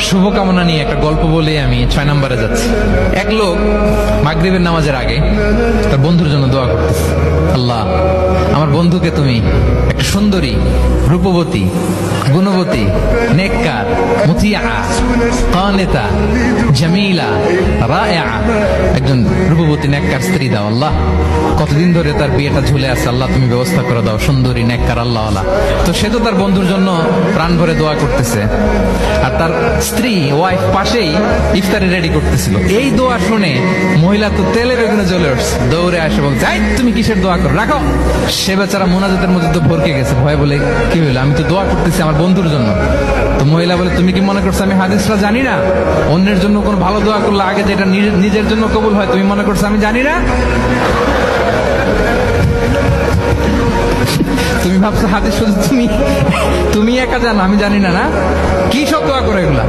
শুভকামনা নিয়ে একটা গল্প বলে আমি 6 নম্বরে যাচ্ছি। এক লোক মাগরিবের নামাজের আগে তার বন্ধুর জন্য দোয়া করতেছে, আল্লাহ আমার বন্ধুকে তুমি একটা সুন্দরী, রূপবতী, গুণবতী, নেককার, মুতিয়া, কানিতা, জামিলা, রায়া, একজন রূপবতী নেককার স্ত্রী দাও আল্লাহ। কতদিন ধরে তার বিয়েটা ঝুলে আছে, আল্লাহ তুমি ব্যবস্থা করে দাও, সুন্দরী নেককার আল্লাহ আল্লাহ। তো সে তো তার বন্ধুর জন্য প্রাণ ভরে দোয়া করতেছে, আর তার স্ত্রী ওয়াইফ পাশেই ইফতারি রেডি করতেছিল। এই দোয়া শুনে মহিলা তো তেলের বেগুনে জ্বলে উঠছে, দৌড়ে আসে বলছে, এই তুমি কিসের দোয়া করো, রাখো। সে বেচারা মোনাজাতের মধ্যে তো ভরকে গেছে, ভয় বলে কি হইলো, আমি তো দোয়া করতেছি আমার বন্ধুর জন্য। তো মহিলা বলে, তুমি কি মনে করছো আমি হাদিসটা জানি না? অন্যের জন্য কোনো ভালো দোয়া করলে আগে যেটা নিজের জন্য কবুল হয়, তুমি মনে করছো আমি জানি না? তুমি ভাবছো হাদিস শুধু তুমি একা জানো, আমি জানি না? না, কি সব দোয়া করে এগুলা?